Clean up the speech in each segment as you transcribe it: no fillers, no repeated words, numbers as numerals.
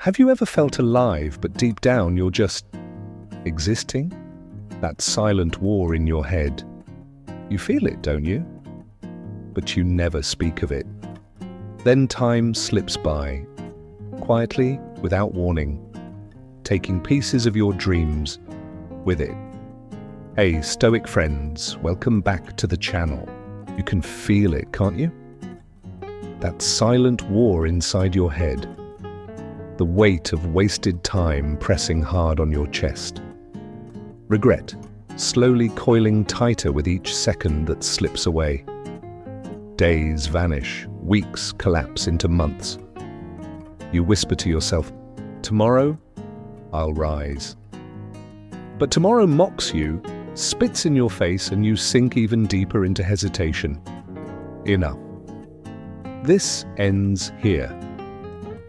Have you ever felt alive, but deep down you're just existing? That silent war in your head. You feel it, don't you? But you never speak of it. Then time slips by, quietly, without warning, taking pieces of your dreams with it. Hey, Stoic friends, welcome back to the channel. You can feel it, can't you? That silent war inside your head. The weight of wasted time pressing hard on your chest. Regret, slowly coiling tighter with each second that slips away. Days vanish, weeks collapse into months. You whisper to yourself, tomorrow, I'll rise. But tomorrow mocks you, spits in your face, and you sink even deeper into hesitation. Enough. This ends here.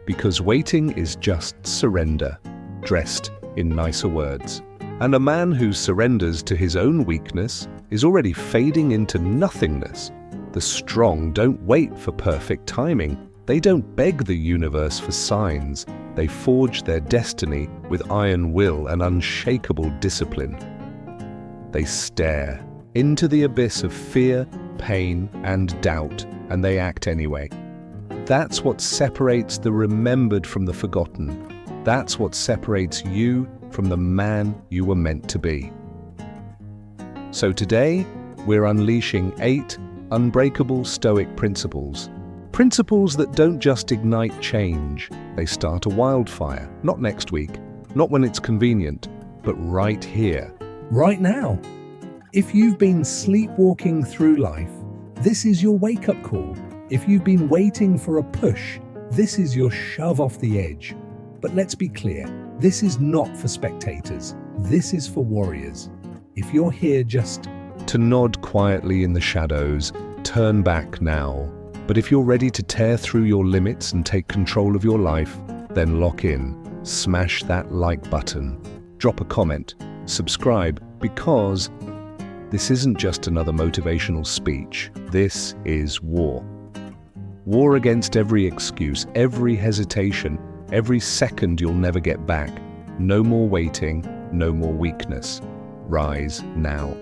Because waiting is just surrender, dressed in nicer words. And a man who surrenders to his own weakness is already fading into nothingness. The strong don't wait for perfect timing. They don't beg the universe for signs. They forge their destiny with iron will and unshakable discipline. They stare into the abyss of fear, pain, and doubt, and they act anyway. That's what separates the remembered from the forgotten. That's what separates you from the man you were meant to be. So today, we're unleashing 8 unbreakable Stoic principles. Principles that don't just ignite change. They start a wildfire, not next week, not when it's convenient, but right here, right now. If you've been sleepwalking through life, this is your wake-up call. If you've been waiting for a push, this is your shove off the edge. But let's be clear, this is not for spectators. This is for warriors. If you're here just to nod quietly in the shadows, turn back now. But if you're ready to tear through your limits and take control of your life, then lock in, smash that like button, drop a comment, subscribe, because this isn't just another motivational speech. This is war. War against every excuse, every hesitation, every second you'll never get back. No more waiting, no more weakness. Rise now.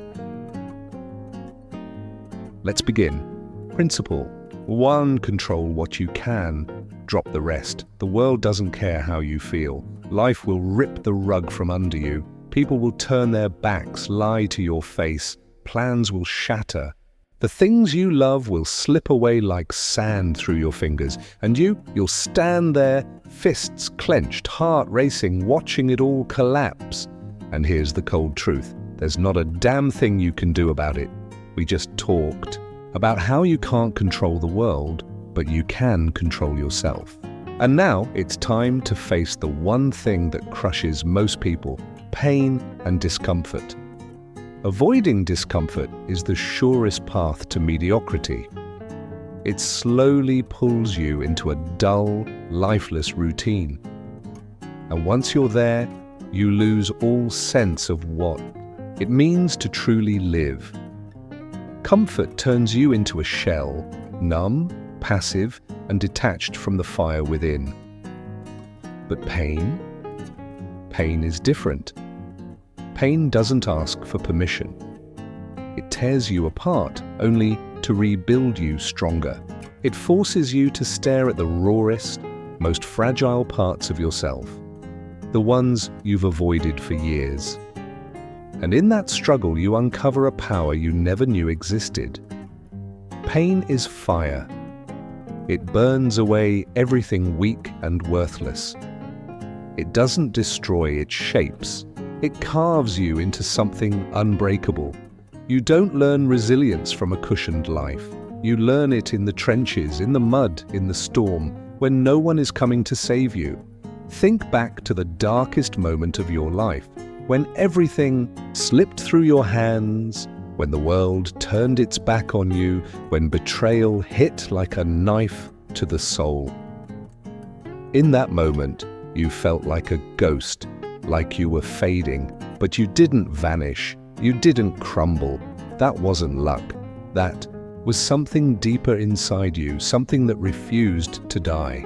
Let's begin. Principle 1. Control what you can. Drop the rest. The world doesn't care how you feel. Life will rip the rug from under you. People will turn their backs, lie to your face. Plans will shatter. The things you love will slip away like sand through your fingers, and you'll stand there, fists clenched, heart racing, watching it all collapse. And here's the cold truth. There's not a damn thing you can do about it. We just talked about how you can't control the world, but you can control yourself. And now it's time to face the one thing that crushes most people: pain and discomfort. Avoiding discomfort is the surest path to mediocrity. It slowly pulls you into a dull, lifeless routine. And once you're there, you lose all sense of what it means to truly live. Comfort turns you into a shell, numb, passive, and detached from the fire within. But pain? Pain is different. Pain doesn't ask for permission. It tears you apart, only to rebuild you stronger. It forces you to stare at the rawest, most fragile parts of yourself, the ones you've avoided for years. And in that struggle, you uncover a power you never knew existed. Pain is fire. It burns away everything weak and worthless. It doesn't destroy, it shapes. It carves you into something unbreakable. You don't learn resilience from a cushioned life. You learn it in the trenches, in the mud, in the storm, when no one is coming to save you. Think back to the darkest moment of your life, when everything slipped through your hands, when the world turned its back on you, when betrayal hit like a knife to the soul. In that moment, you felt like a ghost, like you were fading, but you didn't vanish, you didn't crumble. That wasn't luck. That was something deeper inside you, something that refused to die.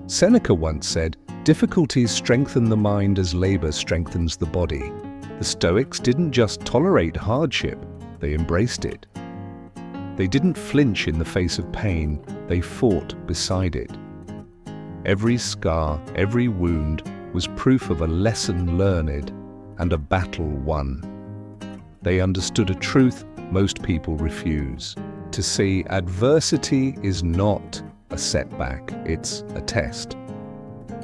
Seneca once said, "Difficulties strengthen the mind as labor strengthens the body." The Stoics didn't just tolerate hardship, they embraced it. They didn't flinch in the face of pain, they fought beside it. Every scar, every wound was proof of a lesson learned and a battle won. They understood a truth most people refuse: to see adversity is not a setback, it's a test.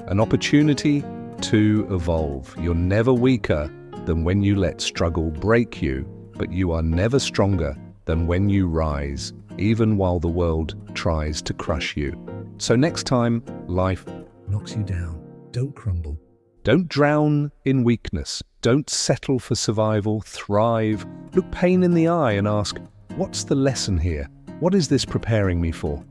An opportunity to evolve. You're never weaker than when you let struggle break you, but you are never stronger than when you rise, even while the world tries to crush you. So next time life knocks you down, don't crumble. Don't drown in weakness. Don't settle for survival. Thrive. Look pain in the eye and ask, what's the lesson here? What is this preparing me for?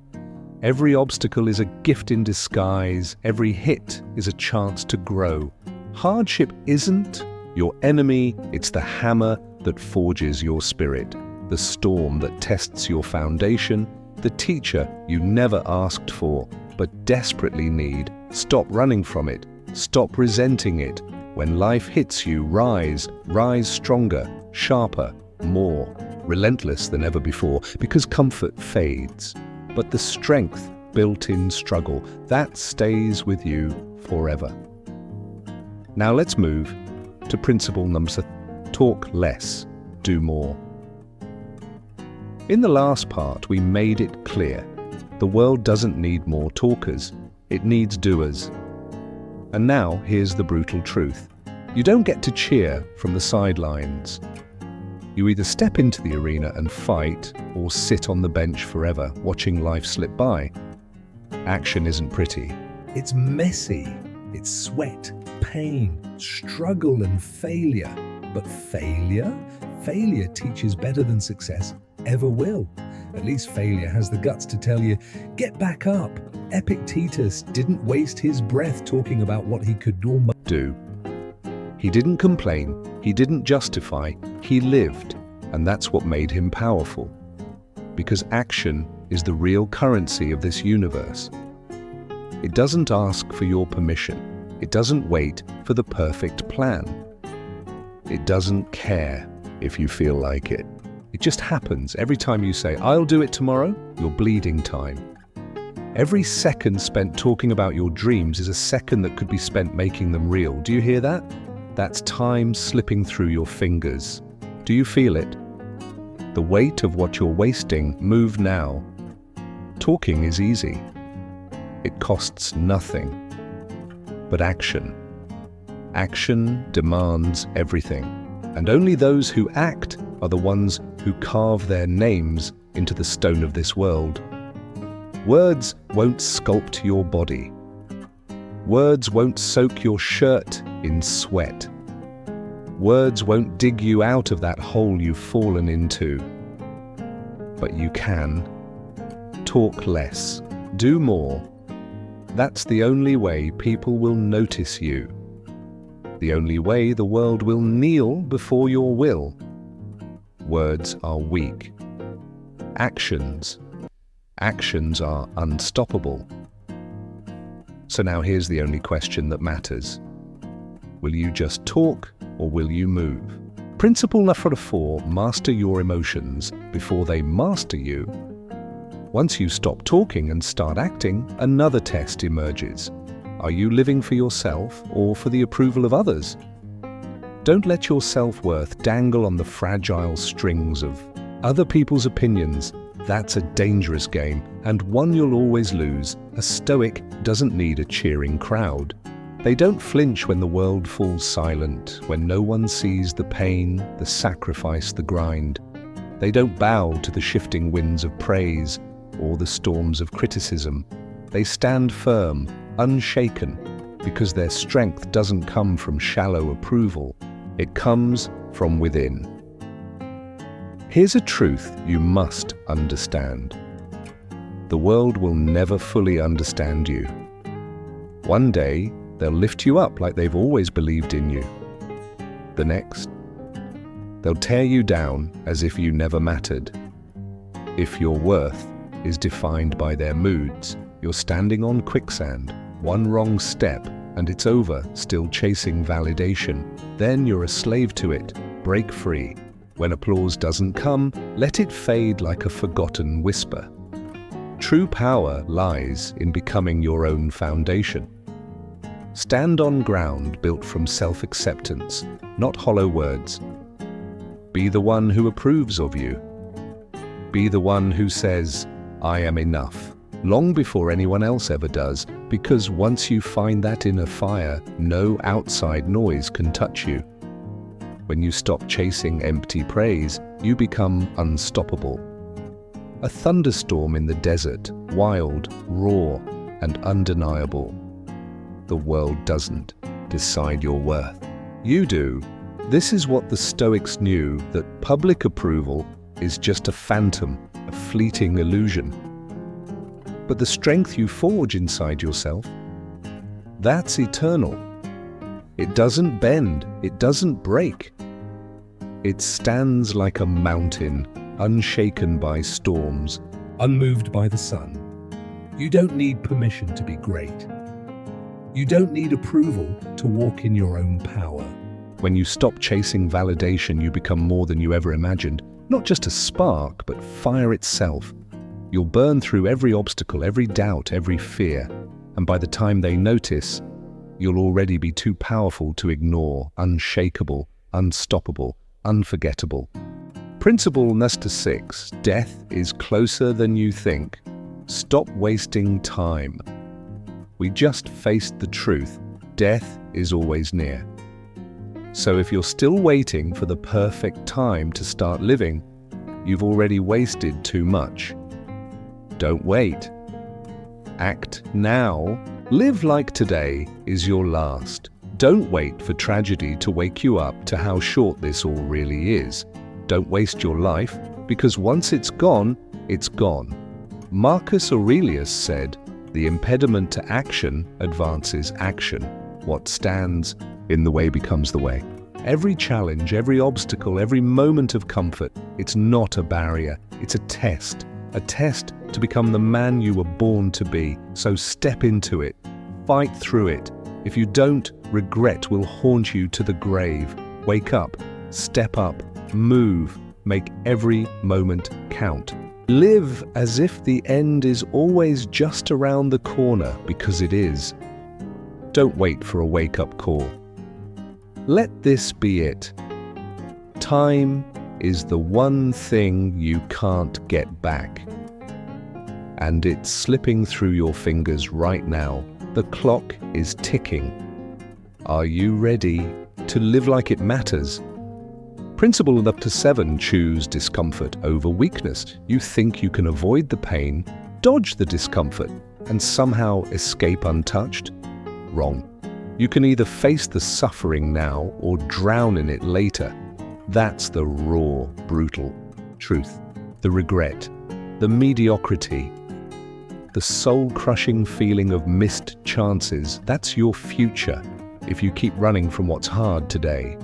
Every obstacle is a gift in disguise. Every hit is a chance to grow. Hardship isn't your enemy. It's the hammer that forges your spirit, the storm that tests your foundation, the teacher you never asked for but desperately need. Stop running from it. Stop resenting it. When life hits you, rise stronger, sharper, more relentless than ever before, because comfort fades. But the strength built in struggle, that stays with you forever. Now let's move to principle number 3. Talk less, do more. In the last part, we made it clear. The world doesn't need more talkers, it needs doers. And now here's the brutal truth. You don't get to cheer from the sidelines. You either step into the arena and fight, or sit on the bench forever, watching life slip by. Action isn't pretty. It's messy. It's sweat, pain, struggle and failure. But failure teaches better than success ever will. At least failure has the guts to tell you, get back up. Epictetus didn't waste his breath talking about what he could do. He didn't complain, he didn't justify, he lived, and that's what made him powerful. Because action is the real currency of this universe. It doesn't ask for your permission. It doesn't wait for the perfect plan. It doesn't care if you feel like it. It just happens. Every time you say, I'll do it tomorrow, you're bleeding time. Every second spent talking about your dreams is a second that could be spent making them real. Do you hear that? That's time slipping through your fingers. Do you feel it? The weight of what you're wasting. Move now. Talking is easy. It costs nothing. But action demands everything. And only those who act are the ones who carve their names into the stone of this world. Words won't sculpt your body. Words won't soak your shirt in sweat. Words won't dig you out of that hole you've fallen into. But you can. Talk less. Do more. That's the only way people will notice you. The only way the world will kneel before your will. Words are weak. Actions are unstoppable. So now here's the only question that matters. Will you just talk or will you move? Principle number 4, master your emotions before they master you. Once you stop talking and start acting, another test emerges. Are you living for yourself or for the approval of others? Don't let your self-worth dangle on the fragile strings of other people's opinions. That's a dangerous game, and one you'll always lose. A Stoic doesn't need a cheering crowd. They don't flinch when the world falls silent, when no one sees the pain, the sacrifice, the grind. They don't bow to the shifting winds of praise or the storms of criticism. They stand firm, unshaken, because their strength doesn't come from shallow approval. It comes from within. Here's a truth you must understand. The world will never fully understand you. One day, they'll lift you up like they've always believed in you. The next, they'll tear you down as if you never mattered. If your worth is defined by their moods, you're standing on quicksand. One wrong step, and it's over, still chasing validation. Then you're a slave to it. Break free. When applause doesn't come, let it fade like a forgotten whisper. True power lies in becoming your own foundation. Stand on ground built from self-acceptance, not hollow words. Be the one who approves of you. Be the one who says, "I am enough," long before anyone else ever does, because once you find that inner fire, no outside noise can touch you. When you stop chasing empty praise, you become unstoppable. A thunderstorm in the desert, wild, raw, and undeniable. The world doesn't decide your worth. You do. This is what the Stoics knew, that public approval is just a phantom, a fleeting illusion. But the strength you forge inside yourself, that's eternal. It doesn't bend, it doesn't break. It stands like a mountain, unshaken by storms, unmoved by the sun. You don't need permission to be great. You don't need approval to walk in your own power. When you stop chasing validation, you become more than you ever imagined. Not just a spark, but fire itself. You'll burn through every obstacle, every doubt, every fear. And by the time they notice, you'll already be too powerful to ignore, unshakable, unstoppable, unforgettable. Principle number 6, death is closer than you think. Stop wasting time. We just faced the truth. Death is always near. So if you're still waiting for the perfect time to start living, you've already wasted too much. Don't wait. Act now. Live like today is your last. Don't wait for tragedy to wake you up to how short this all really is. Don't waste your life, because once it's gone, it's gone. Marcus Aurelius said, "The impediment to action advances action. What stands in the way becomes the way." Every challenge, every obstacle, every moment of comfort, it's not a barrier, it's a test to become the man you were born to be. So step into it, fight through it. If you don't, regret will haunt you to the grave. Wake up, step up, move, make every moment count. Live as if the end is always just around the corner, because it is. Don't wait for a wake-up call. Let this be it. Time is the one thing you can't get back. And it's slipping through your fingers right now. The clock is ticking. Are you ready to live like it matters? Principle number 7, choose discomfort over weakness. You think you can avoid the pain, dodge the discomfort, and somehow escape untouched? Wrong. You can either face the suffering now or drown in it later. That's the raw, brutal truth. The regret, the mediocrity, the soul-crushing feeling of missed chances, that's your future if you keep running from what's hard today.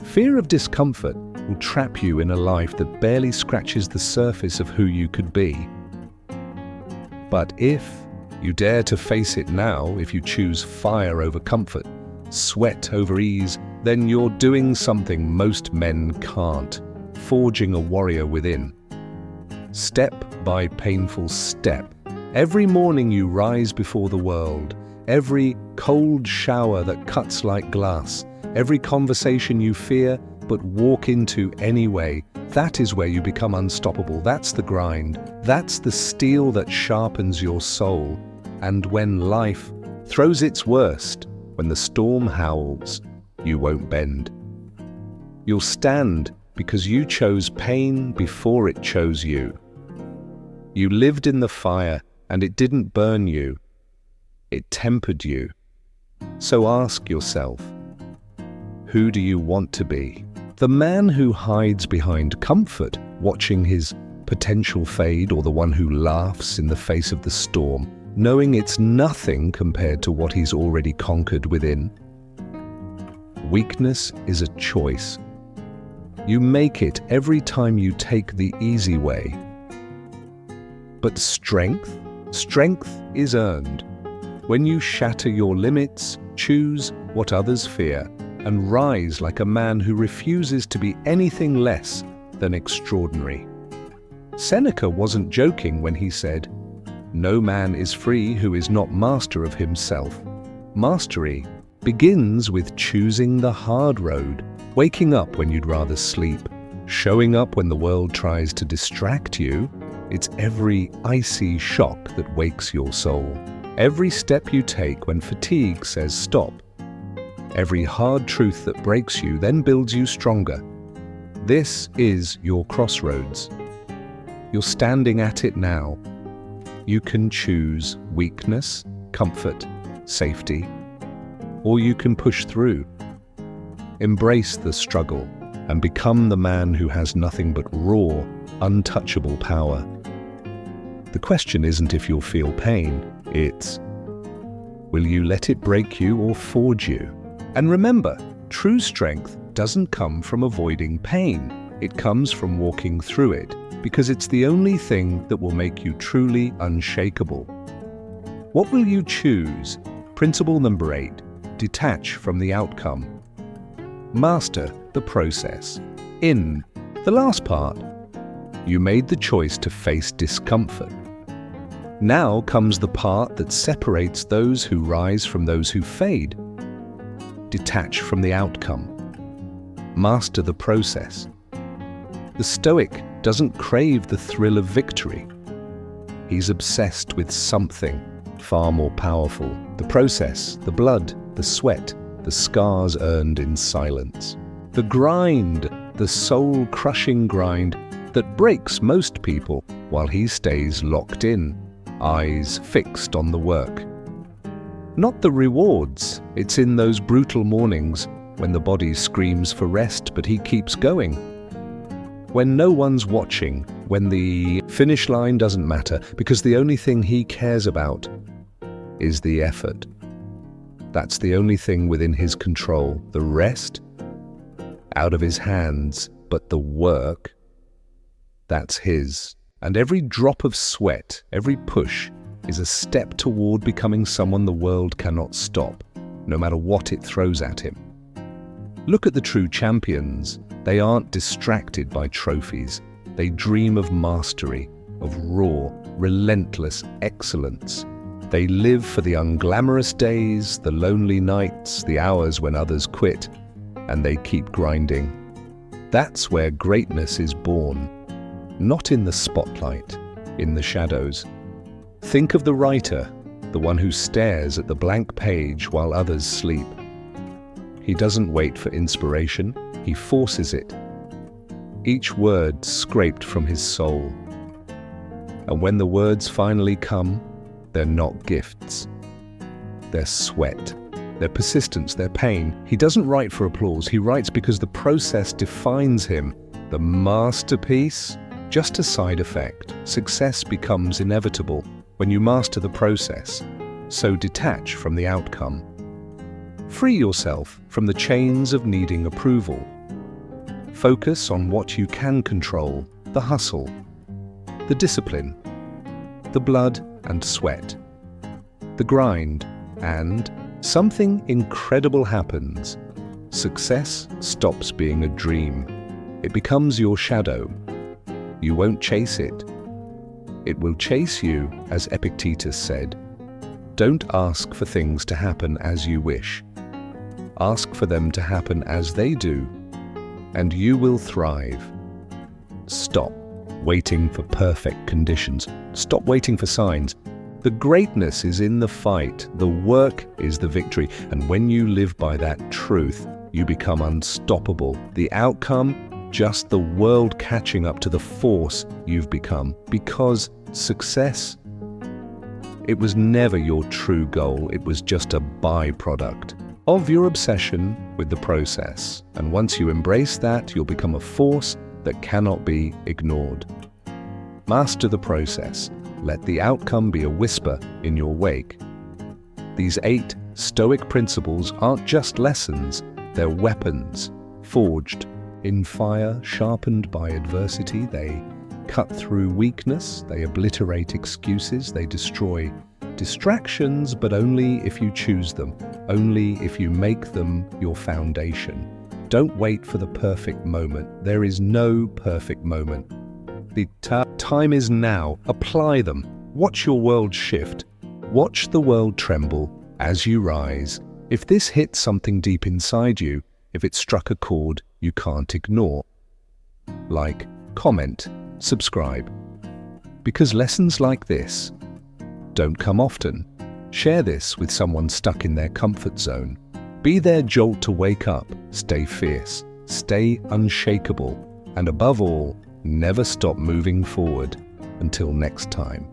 Fear of discomfort will trap you in a life that barely scratches the surface of who you could be. But if you dare to face it now, if you choose fire over comfort, sweat over ease, then you're doing something most men can't, forging a warrior within. Step by painful step. Every morning you rise before the world, every cold shower that cuts like glass, every conversation you fear but walk into anyway, that is where you become unstoppable. That's the grind. That's the steel that sharpens your soul. And when life throws its worst, when the storm howls, you won't bend. You'll stand because you chose pain before it chose you. You lived in the fire and it didn't burn you. It tempered you. So ask yourself, who do you want to be? The man who hides behind comfort, watching his potential fade, or the one who laughs in the face of the storm, knowing it's nothing compared to what he's already conquered within? Weakness is a choice. You make it every time you take the easy way. But strength is earned. When you shatter your limits, choose what others fear, and rise like a man who refuses to be anything less than extraordinary. Seneca wasn't joking when he said, "No man is free who is not master of himself." Mastery begins with choosing the hard road, waking up when you'd rather sleep, showing up when the world tries to distract you. It's every icy shock that wakes your soul. Every step you take when fatigue says stop. Every hard truth that breaks you then builds you stronger. This is your crossroads. You're standing at it now. You can choose weakness, comfort, safety, or you can push through. Embrace the struggle and become the man who has nothing but raw, untouchable power. The question isn't if you'll feel pain, it's, will you let it break you or forge you? And remember, true strength doesn't come from avoiding pain. It comes from walking through it, because it's the only thing that will make you truly unshakable. What will you choose? Principle number 8, detach from the outcome. Master the process. In the last part, you made the choice to face discomfort. Now comes the part that separates those who rise from those who fade. Detach from the outcome. Master the process. The Stoic doesn't crave the thrill of victory. He's obsessed with something far more powerful. The process, the blood, the sweat, the scars earned in silence. The grind, the soul-crushing grind that breaks most people while he stays locked in, eyes fixed on the work. Not the rewards, it's in those brutal mornings when the body screams for rest but he keeps going. When no one's watching, when the finish line doesn't matter because the only thing he cares about is the effort. That's the only thing within his control. The rest, out of his hands, but the work, that's his. And every drop of sweat, every push, is a step toward becoming someone the world cannot stop, no matter what it throws at him. Look at the true champions. They aren't distracted by trophies. They dream of mastery, of raw, relentless excellence. They live for the unglamorous days, the lonely nights, the hours when others quit, and they keep grinding. That's where greatness is born. Not in the spotlight, in the shadows. Think of the writer, the one who stares at the blank page while others sleep. He doesn't wait for inspiration, he forces it. Each word scraped from his soul. And when the words finally come, they're not gifts. They're sweat, their persistence, their pain. He doesn't write for applause, he writes because the process defines him. The masterpiece? Just a side effect. Success becomes inevitable when you master the process, so detach from the outcome. Free yourself from the chains of needing approval. Focus on what you can control, the hustle, the discipline, the blood and sweat, the grind, and something incredible happens. Success stops being a dream. It becomes your shadow. You won't chase it. It will chase you, as Epictetus said. Don't ask for things to happen as you wish. Ask for them to happen as they do, and you will thrive. Stop waiting for perfect conditions. Stop waiting for signs. The greatness is in the fight. The work is the victory. And when you live by that truth, you become unstoppable. The outcome, just the world catching up to the force you've become. Because success, it was never your true goal. It was just a byproduct of your obsession with the process. And once you embrace that, you'll become a force that cannot be ignored. Master the process. Let the outcome be a whisper in your wake. These 8 Stoic principles aren't just lessons, they're weapons, forged in fire, sharpened by adversity. They cut through weakness, they obliterate excuses, they destroy Distractions, but only if you choose them, only if you make them your foundation. Don't wait for the perfect moment. There is no perfect moment. The time is now. Apply them. Watch your world shift. Watch the world tremble as you rise. If this hit something deep inside you, if it struck a chord you can't ignore, like, comment, subscribe. Because lessons like this don't come often. Share this with someone stuck in their comfort zone. Be their jolt to wake up. Stay fierce, stay unshakable, and above all, never stop moving forward. Until next time.